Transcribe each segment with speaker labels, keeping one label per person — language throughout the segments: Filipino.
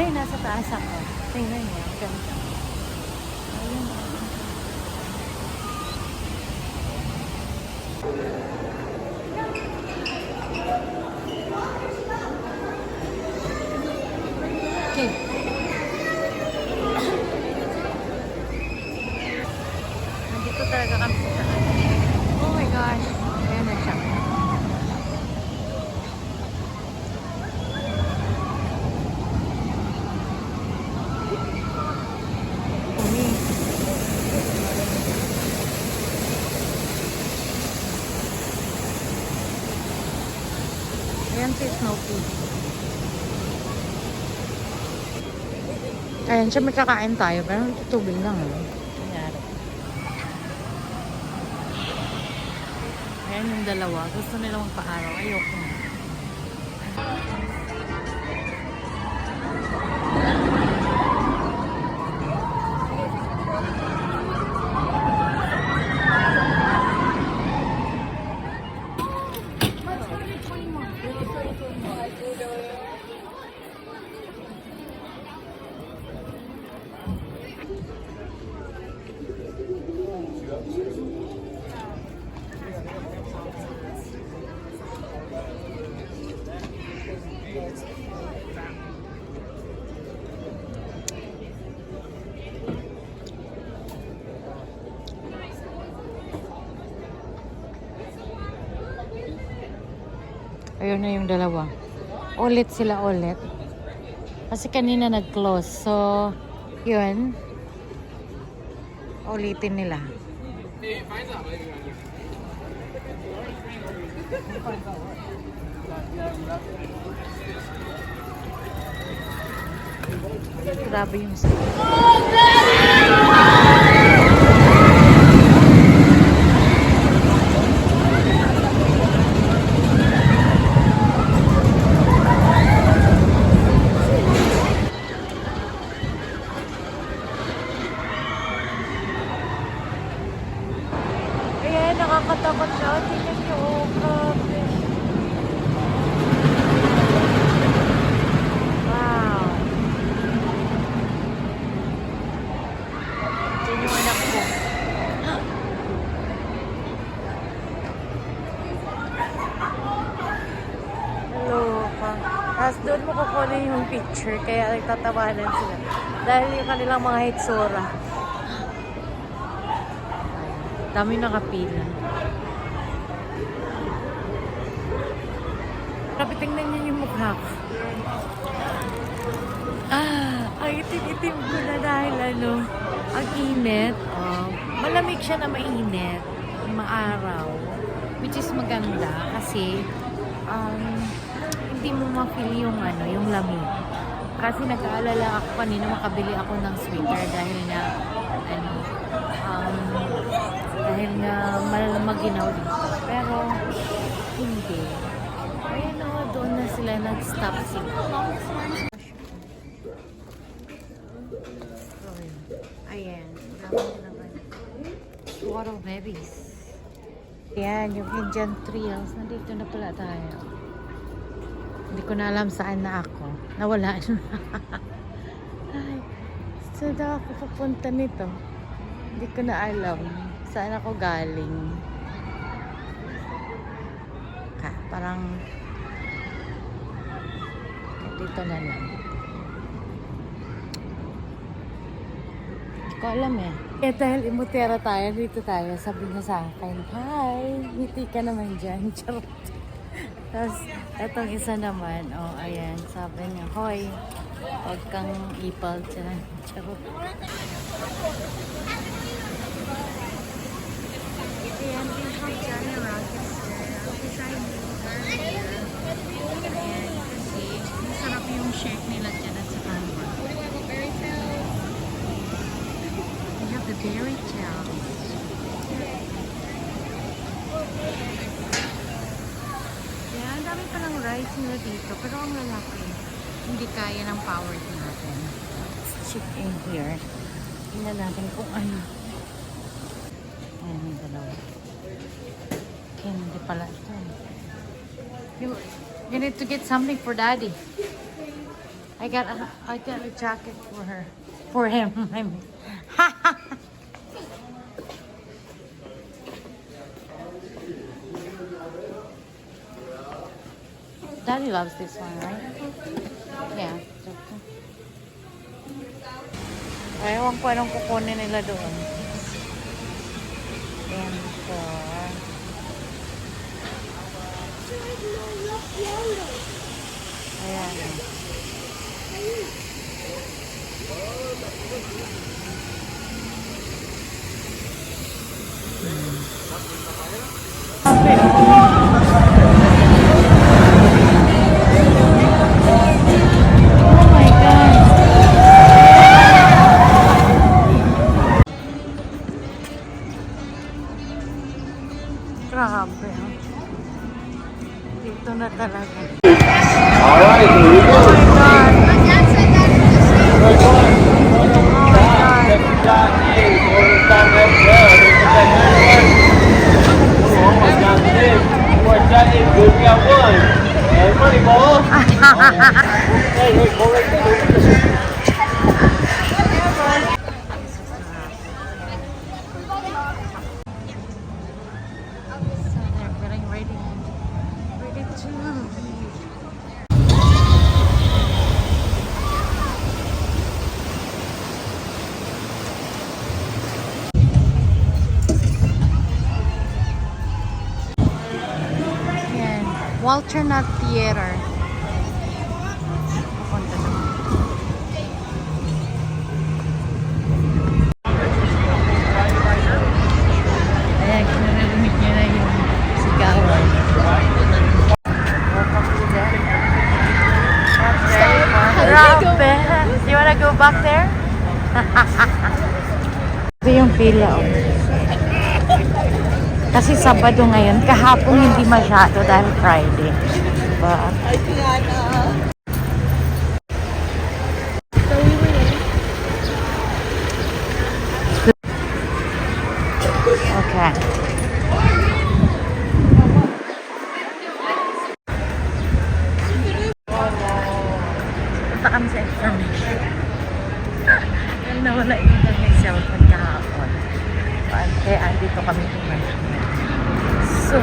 Speaker 1: Ay, nasa taas ako. Tingnan niyo. Ganda. Ayun. Okay. Nandito talaga kami sa taas. Oh my gosh. Ayan na siya. Umi. Ayan si Snoopy. Ayan siya, may kakain tayo. Pero tubig lang. Nangyari. Ayan yung dalawa. Gusto nila magpa-araw. Ayoko na. Ayun na yung dalawa. Ulit sila ulit. Kasi kanina nag-close. So, yun. Ulitin nila. Grabe yung ayan, nakakatakot siya. Tingnan niyo, oh, grabe. Wow. Diyan yung anak ko. Hello, pa. Tapos doon mo kukunin yung picture, kaya nagtatawanan sila. Dahil yung kanilang mga hitsura. Dami nakapila. Grabe, tingnan niyo yung mukha ko. Ang itim-itim ko na dahil ang init. Malamig siya na mainit. Maaraw. Which is maganda kasi hindi mo ma-feel yung yung lamig. Kasi nag-aalala ako kanina makabili ako ng sweater dahil nga malamaginaw dito. Pero hindi. Ayan o, doon na sila nag-stop sila. Ayan, dami naman. Water babies. Ayan, yung Indian Trails. Nandito na pala tayo. Hindi ko na alam saan na ako. Nawala na. Ay, saan na ako papunta nito? Hindi ko na alam saan ako galing. Parang dito na lang. Hindi ko alam eh. Eh dahil imutera tayo, dito tayo. Sabi niya sa akin, hi! Ngiti ka naman dyan. Charot. Tapos, etong isa naman, ayan, sabi niya, hoy, huwag kang ipal dyan. Charot. Ayan, this is Johnny Rockets there. I'll be trying to ayan, kasi masarap yung shake nila dyan at sa kanwa. We have the berry gels. Ayan, dami pa ng rice nila dito, pero ang lalaki, hindi kaya ng power natin. Let's check in here. Tingnan natin kung ano. Ayan, yung dalawa. Hindi pala ito. You need to get something for daddy. I got a jacket for her. For him. I mean. Daddy loves this one, right? Yeah. Ewan ko anong kukunin nila doon. And ayan. Oh my God. Grabe. Dito na talaga.
Speaker 2: Alright, here we go.
Speaker 1: Oh my God.
Speaker 2: First one. Second shot, A. Quarter stop left, well. There's the second one. Oh, almost got six. Fourth shot is good. We got one. And money ball. Hey, go right there.
Speaker 1: So they're getting ready. Ready to leave. Yan. Walter Knott Theater. Papunta doon. Ayan, kinarinig niya na yung sigawan. Welcome to the Grabe! You wanna go back there? Ito yung pila. Oh. Kasi Sabado ngayon, kahapon hindi masyado dahil Friday. Diba? Okay. Punta kami sa information. Dahil nawala yung kanyang cellphone kahapon. Kaya andito kami pumunta. So,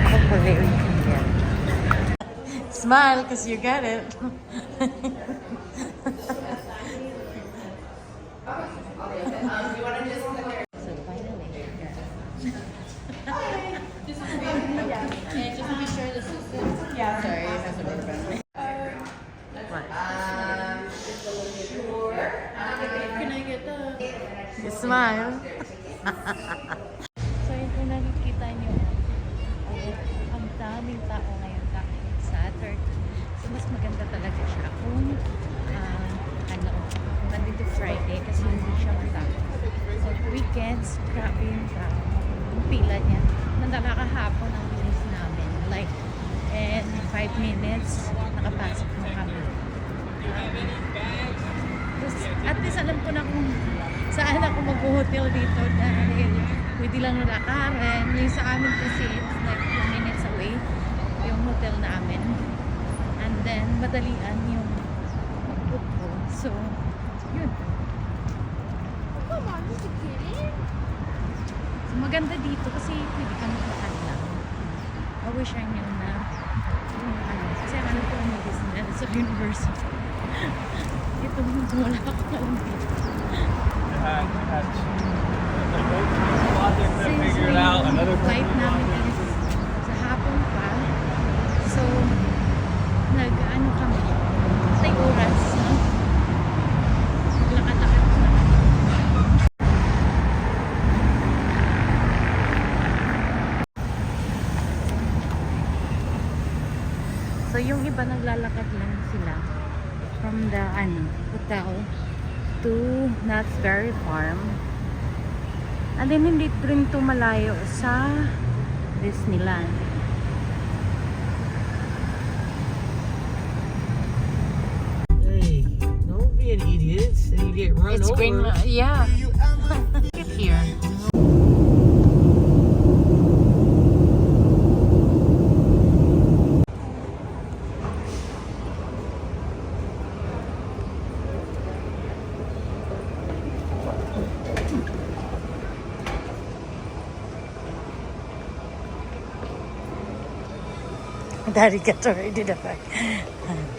Speaker 1: hopefully we can get it. Smile because you got it. So finally. You smile. So yun kung nakikita nyo, ang daming tao ngayon dahil Saturday. So mas maganda talaga siya kung Monday to Friday kasi hindi siya matao. So weekends, grabe yung tao. Yung pila niya. Nakakahapon ang bilis namin. Like, in 5 minutes, nakapasok na kami. At least alam ko na kung saan ako mag-hotel dito dahil pwede lang nalakaran. Yung sa amin kasi it's like 2 minutes away yung hotel namin. And then madalian yung mag-book ko. So, yun. So, maganda dito kasi pwede kami makakala. I wish I knew na kasi ano po yung business sa university. Ito wala ako alam dito. Since flight namin is sa hapon pa, so nag-ano kami, tay oras, no? Naglakad-lakad na. So yung iba naglalakad lang sila from the hotel to Knott's Berry Farm. And then hindi rin ito malayo sa Disneyland.
Speaker 3: Hey, don't be an idiot and you get run
Speaker 1: It's
Speaker 3: over.
Speaker 1: green, yeah. Get here. Daddy got already the bag.